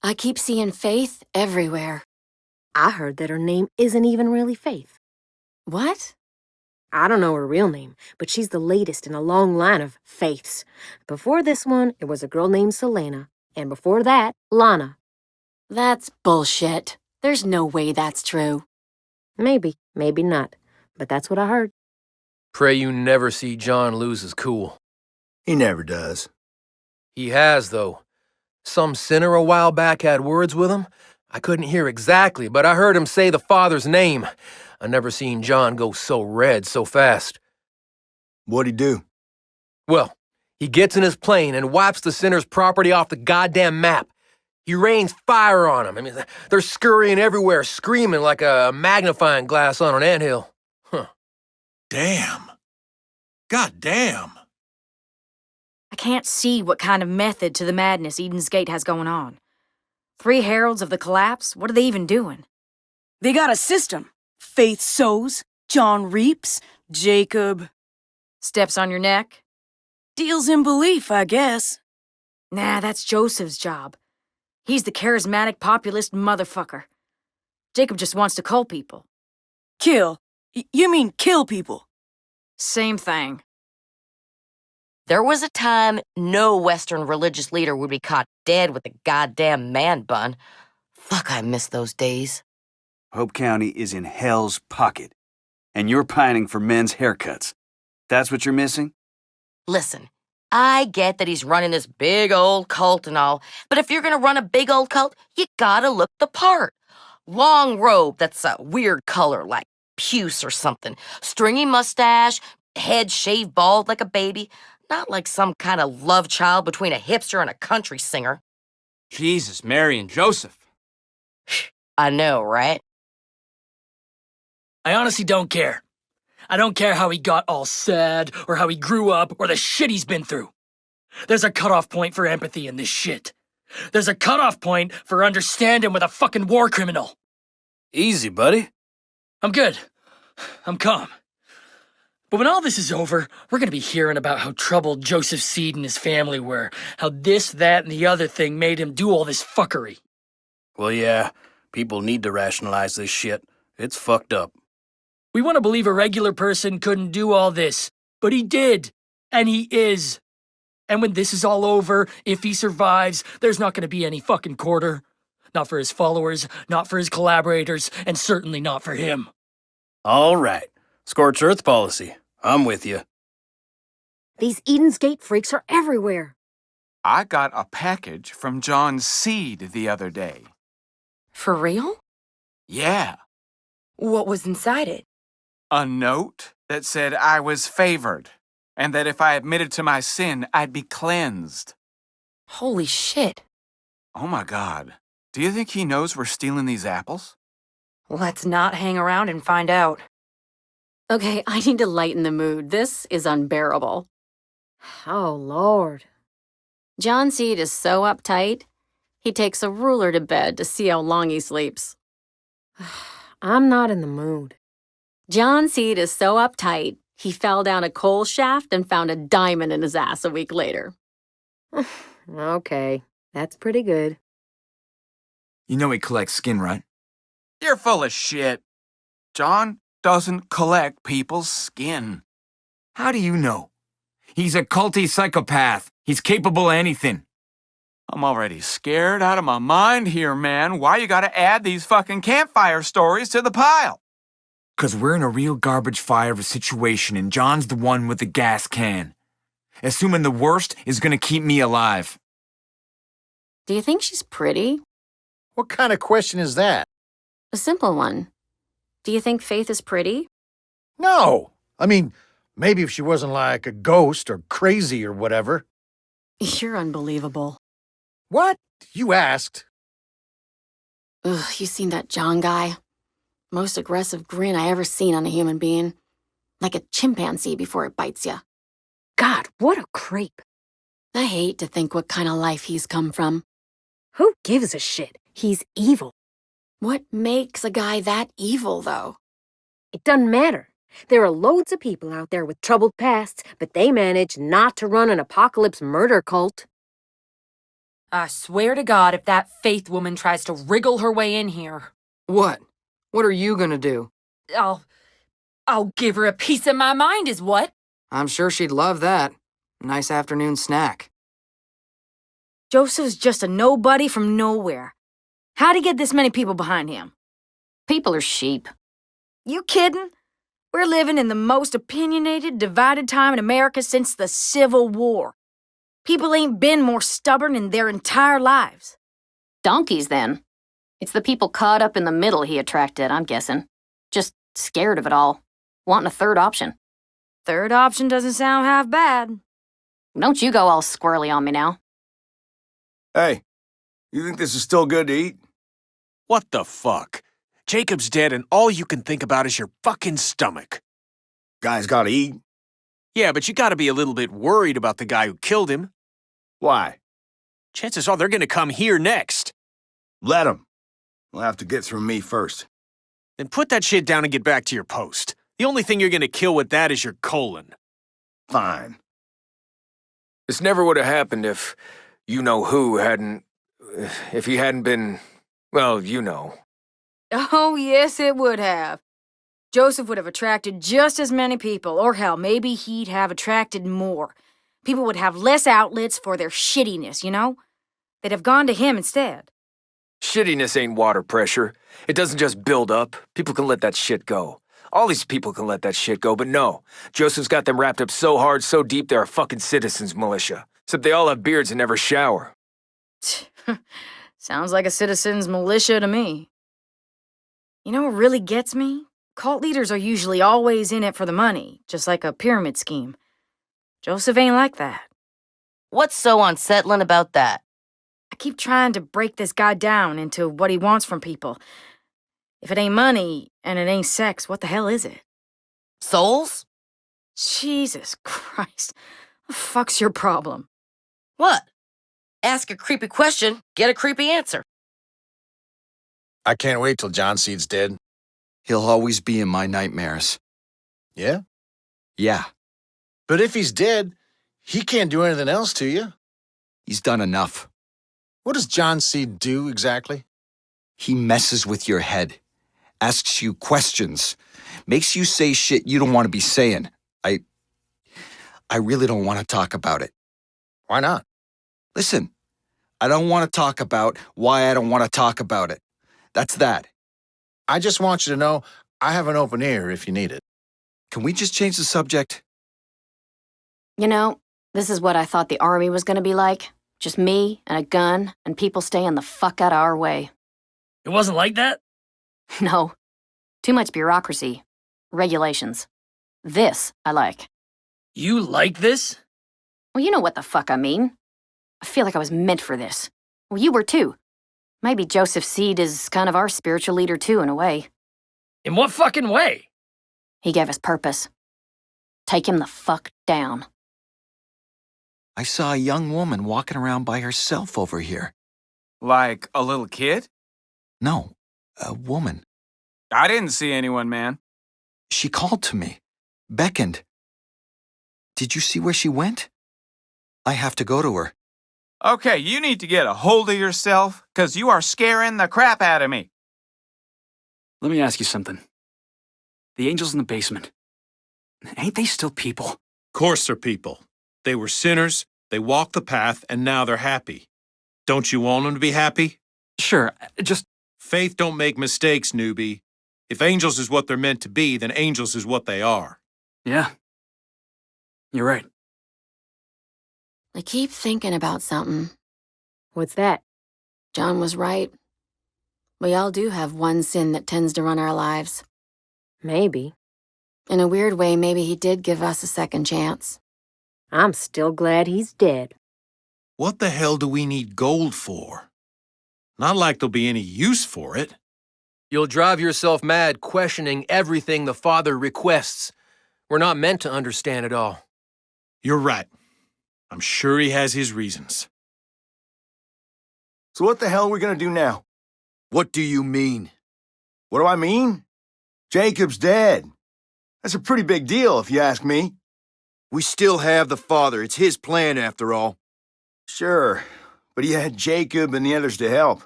I keep seeing Faith everywhere. I heard that her name isn't even really Faith. What? I don't know her real name, but she's the latest in a long line of Faiths. Before this one, it was a girl named Selena, and before that, Lana. That's bullshit. There's no way that's true. Maybe, maybe not, but that's what I heard. Pray you never see John lose his cool. He never does. He has, though. Some sinner a while back had words with him. I couldn't hear exactly, but I heard him say the Father's name. I never seen John go so red so fast. What'd he do? Well, he gets in his plane and wipes the sinner's property off the goddamn map. He rains fire on them. I mean, they're scurrying everywhere, screaming like a magnifying glass on an anthill. Huh. Damn. God damn. I can't see what kind of method to the madness Eden's Gate has going on. 3 heralds of the collapse? What are they even doing? They got a system. Faith sows, John reaps, Jacob Steps on your neck? deals in belief, I guess. Nah, that's Joseph's job. He's the charismatic populist motherfucker. Jacob just wants to cull people. Kill. You mean kill people. Same thing. There was a time no Western religious leader would be caught dead with a goddamn man bun. Fuck, I miss those days. Hope County is in hell's pocket, and you're pining for men's haircuts. That's what you're missing? Listen, I get that he's running this big old cult and all, but if you're gonna run a big old cult, you gotta look the part. Long robe that's a weird color, like puce or something. Stringy mustache, head shaved bald like a baby. Not like some kind of love child between a hipster and a country singer. Jesus, Mary and Joseph. I know, right? I honestly don't care. I don't care how he got all sad, or how he grew up, or the shit he's been through. There's a cutoff point for empathy in this shit. There's a cutoff point for understanding with a fucking war criminal. Easy, buddy. I'm good. I'm calm. But when all this is over, we're gonna be hearing about how troubled Joseph Seed and his family were, how this, that, and the other thing made him do all this fuckery. Well, yeah, people need to rationalize this shit. It's fucked up. We want to believe a regular person couldn't do all this, but he did, and he is. And when this is all over, if he survives, there's not gonna be any fucking quarter. Not for his followers, not for his collaborators, and certainly not for him. All right. Scorched Earth policy. I'm with you. These Eden's Gate freaks are everywhere. I got a package from John Seed the other day. For real? Yeah, What was inside it? a note that said I was favored, and that if I admitted to my sin, I'd be cleansed. Holy shit. Oh my God. Do you think he knows we're stealing these apples? Let's not hang around and find out. Okay, I need to lighten the mood. This is unbearable. Oh, Lord. John Seed is so uptight, he takes a ruler to bed to see how long he sleeps. I'm not in the mood. John Seed is so uptight, he fell down a coal shaft and found a diamond in his ass a week later. Okay, that's pretty good. You know he collects skin, right? You're full of shit. John doesn't collect people's skin. How do you know? He's a culty psychopath. He's capable of anything. I'm already scared out of my mind here, man. Why you gotta add these fucking campfire stories to the pile? 'Cause we're in a real garbage fire of a situation, and John's the one with the gas can. Assuming the worst is gonna keep me alive. Do you think she's pretty? What kind of question is that? A simple one. Do you think Faith is pretty? No. I mean, maybe if she wasn't like a ghost or crazy or whatever. You're unbelievable. What? You asked. Ugh, you seen that John guy? Most aggressive grin I ever seen on a human being. Like a chimpanzee before it bites ya. God, what a creep. I hate to think what kind of life he's come from. Who gives a shit? He's evil. What makes a guy that evil, though? It doesn't matter. There are loads of people out there with troubled pasts, but they manage not to run an apocalypse murder cult. I swear to God, if that Faith woman tries to wriggle her way in here, What? What are you gonna do? I'll give her a piece of my mind, is what? I'm sure she'd love that. Nice afternoon snack. Joseph's just a nobody from nowhere. How'd he get this many people behind him? People are sheep. You kidding? We're living in the most opinionated, divided time in America since the Civil War. People ain't been more stubborn in their entire lives. Donkeys, then. It's the people caught up in the middle he attracted, I'm guessing. Just scared of it all. Wanting a third option. Third option doesn't sound half bad. Don't you go all squirrely on me now. Hey, you think this is still good to eat? What the fuck? Jacob's dead and all you can think about is your fucking stomach. Guy's gotta eat. Yeah, but you gotta be a little bit worried about the guy who killed him. Why? Chances are they're gonna come here next. Let him. They'll have to get through me first. Then put that shit down and get back to your post. The only thing you're gonna kill with that is your colon. Fine. This never would have happened if you-know-who hadn't... if he hadn't been... well, you know. Oh, yes, it would have. Joseph would have attracted just as many people, or hell, maybe he'd have attracted more. People would have less outlets for their shittiness, you know? They'd have gone to him instead. Shittiness ain't water pressure. It doesn't just build up. People can let that shit go. All these people can let that shit go, but no. Joseph's got them wrapped up so hard, so deep, they're a fucking citizens militia. Except they all have beards and never shower. Sounds like a citizen's militia to me. You know what really gets me? Cult leaders are usually always in it for the money, just like a pyramid scheme. Joseph ain't like that. What's so unsettling about that? I keep trying to break this guy down into what he wants from people. If it ain't money and it ain't sex, what the hell is it? Souls? Jesus Christ. What the fuck's your problem? What? Ask a creepy question, get a creepy answer. I can't wait till John Seed's dead. He'll always be in my nightmares. Yeah? Yeah, But if he's dead, he can't do anything else to you. he's done enough. What does John Seed do exactly? He messes with your head, asks you questions, makes you say shit you don't want to be saying. I really don't want to talk about it. Why not? Listen, I don't want to talk about why I don't want to talk about it. That's that. I just want you to know I have an open ear if you need it. Can we just change the subject? You know, this is what I thought the army was gonna be like. Just me and a gun and people staying the fuck out of our way. It wasn't like that? No. Too much bureaucracy. Regulations. This I like. You like this? Well, you know what the fuck I mean. I feel like I was meant for this. Well, you were too. Maybe Joseph Seed is kind of our spiritual leader too, in a way. In what fucking way? He gave us purpose. Take him the fuck down. I saw a young woman walking around by herself over here. Like a little kid? No, a woman. I didn't see anyone, man. She called to me, beckoned. Did you see where she went? I have to go to her. Okay, you need to get a hold of yourself, 'cause you are scaring the crap out of me. Let me ask you something. The angels in the basement, ain't they still people? Course they're people. They were sinners, they walked the path, and now they're happy. Don't you want them to be happy? Sure, just... Faith don't make mistakes, newbie. If angels is what they're meant to be, then angels is what they are. Yeah. You're right. I keep thinking about something. What's that? John was right. We all do have one sin that tends to run our lives. Maybe. In a weird way, maybe he did give us a second chance. I'm still glad he's dead. What the hell do we need gold for? Not like there'll be any use for it. You'll drive yourself mad questioning everything the Father requests. We're not meant to understand it all. You're right. I'm sure he has his reasons. So what the hell are we gonna do now? What do you mean? What do I mean? Jacob's dead. That's a pretty big deal, if you ask me. We still have the Father. It's his plan, after all. Sure, But he had Jacob and the others to help.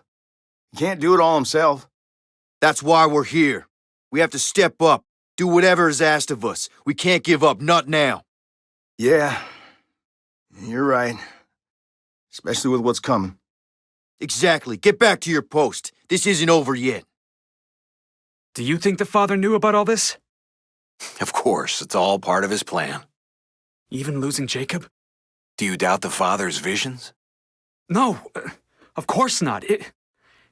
He can't do it all himself. That's why we're here. We have to step up, do whatever is asked of us. We can't give up, not now. Yeah, you're right. Especially with what's coming. Exactly. Get back to your post. This isn't over yet. Do you think the father knew about all this? Of course, it's all part of his plan. Even losing Jacob? Do you doubt the father's visions? No, of course not.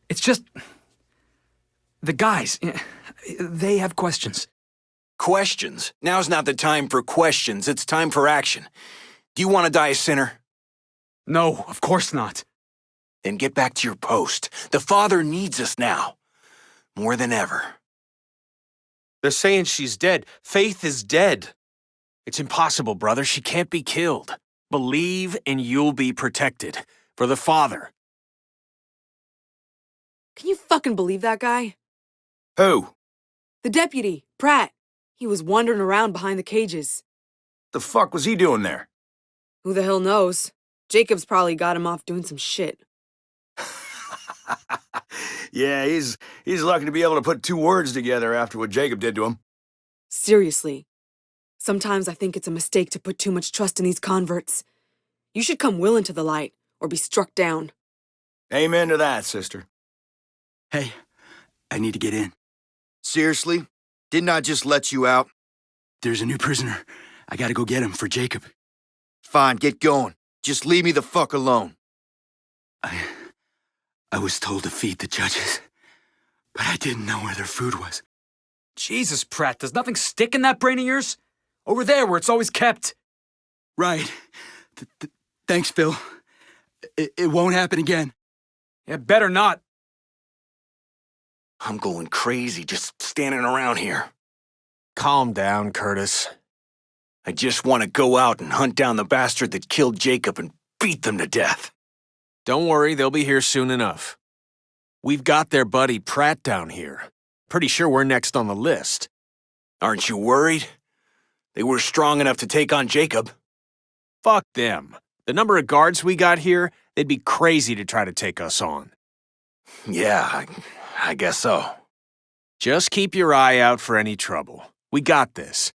It's just... The guys, they have questions. Questions? Now's not the time for questions. It's time for action. Do you want to die a sinner? No, of course not. Then get back to your post. The father needs us now. More than ever. They're saying she's dead. Faith is dead. It's impossible, brother. She can't be killed. Believe and you'll be protected. For the father. Can you fucking believe that guy? Who? The deputy, Pratt. He was wandering around behind the cages. The fuck was he doing there? Who the hell knows? Jacob's probably got him off doing some shit. Yeah, he's lucky to be able to put two words together after what Jacob did to him. Seriously. Sometimes I think it's a mistake to put too much trust in these converts. You should come willing to the light, or be struck down. Amen to that, sister. Hey, I need to get in. Seriously? Didn't I just let you out? There's a new prisoner. I gotta go get him for Jacob. Fine, get going. Just leave me the fuck alone. I was told to feed the judges, but I didn't know where their food was. Jesus, Pratt, does nothing stick in that brain of yours? Over there where it's always kept. Right. Thanks, Phil. It won't happen again. It better not. I'm going crazy just standing around here. Calm down, Curtis. I just want to go out and hunt down the bastard that killed Jacob and beat them to death. Don't worry, they'll be here soon enough. We've got their buddy Pratt down here. Pretty sure we're next on the list. Aren't you worried? They were strong enough to take on Jacob. Fuck them. The number of guards we got here, they'd be crazy to try to take us on. Yeah, I guess so. Just keep your eye out for any trouble. We got this.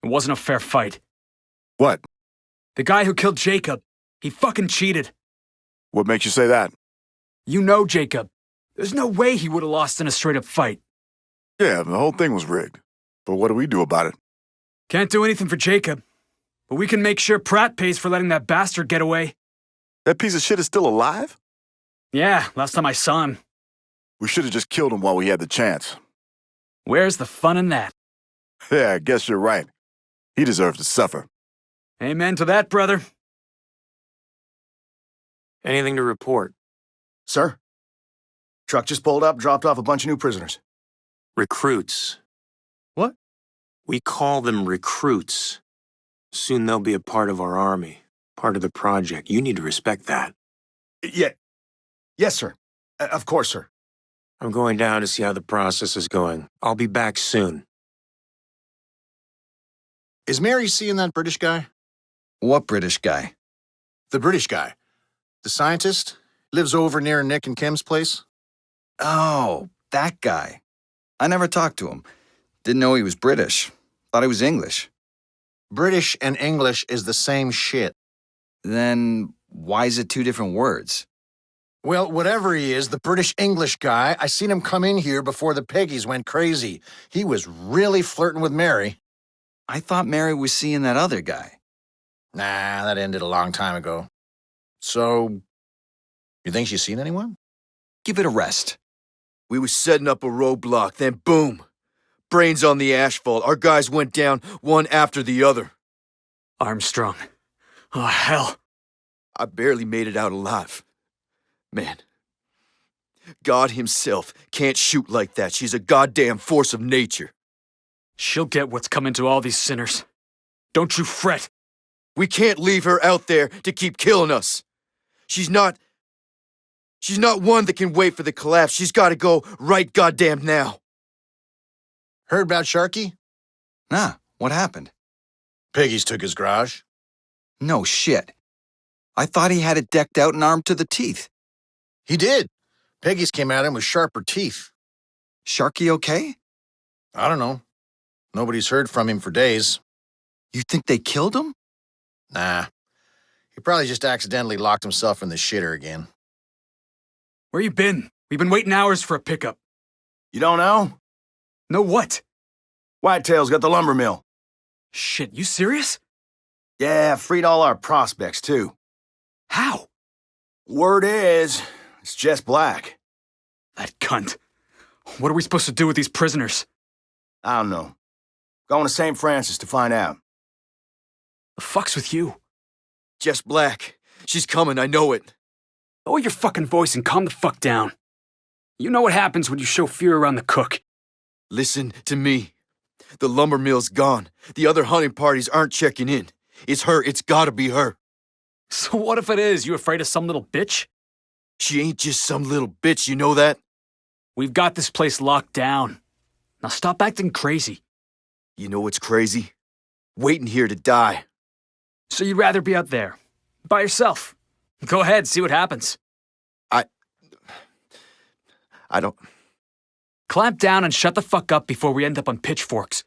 It wasn't a fair fight. What? The guy who killed Jacob, he fucking cheated. What makes you say that? You know Jacob. There's no way he would have lost in a straight-up fight. Yeah, the whole thing was rigged. But what do we do about it? Can't do anything for Jacob. But we can make sure Pratt pays for letting that bastard get away. That piece of shit is still alive? Yeah, last time I saw him. We should have just killed him while we had the chance. Where's the fun in that? Yeah, I guess you're right. He deserves to suffer. Amen to that, brother. Anything to report? Sir? Truck just pulled up, dropped off a bunch of new prisoners. Recruits. What? We call them recruits. Soon they'll be a part of our army, part of the project. You need to respect that. Yeah. Yes, sir. Of course, sir. I'm going down to see how the process is going. I'll be back soon. Is Mary seeing that British guy? What British guy? The British guy. The scientist? Lives over near Nick and Kim's place? Oh, that guy. I never talked to him. Didn't know he was British. Thought he was English. British and English is the same shit. Then why is it two different words? Well, whatever he is, the British-English guy, I seen him come in here before the Peggies went crazy. He was really flirting with Mary. I thought Mary was seeing that other guy. Nah, that ended a long time ago. So, you think she's seen anyone? Give it a rest. We was setting up a roadblock, then boom. Brains on the asphalt. Our guys went down one after the other. Armstrong. Oh, hell. I barely made it out alive. Man, God himself can't shoot like that. She's a goddamn force of nature. She'll get what's coming to all these sinners. Don't you fret. We can't leave her out there to keep killing us. She's not one that can wait for the collapse. She's got to go right goddamn now. Heard about Sharky? Nah, what happened? Peggy's took his garage. No shit. I thought he had it decked out and armed to the teeth. He did. Peggy's came at him with sharper teeth. Sharky okay? I don't know. Nobody's heard from him for days. You think they killed him? Nah. He probably just accidentally locked himself in the shitter again. Where you been? We've been waiting hours for a pickup. You don't know? Know what? Whitetail's got the lumber mill. Shit, you serious? Yeah, freed all our prospects, too. How? Word is, it's Jess Black. That cunt. What are we supposed to do with these prisoners? I don't know. Going to St. Francis to find out. The fuck's with you? Jess Black. She's coming, I know it. Lower your fucking voice and calm the fuck down. You know what happens when you show fear around the cook. Listen to me. The lumber mill's gone. The other hunting parties aren't checking in. It's her. It's gotta be her. So what if it is? You afraid of some little bitch? She ain't just some little bitch, you know that? We've got this place locked down. Now stop acting crazy. You know what's crazy? Waiting here to die. So you'd rather be out there, by yourself. Go ahead, see what happens. I don't... Clamp down and shut the fuck up before we end up on pitchforks.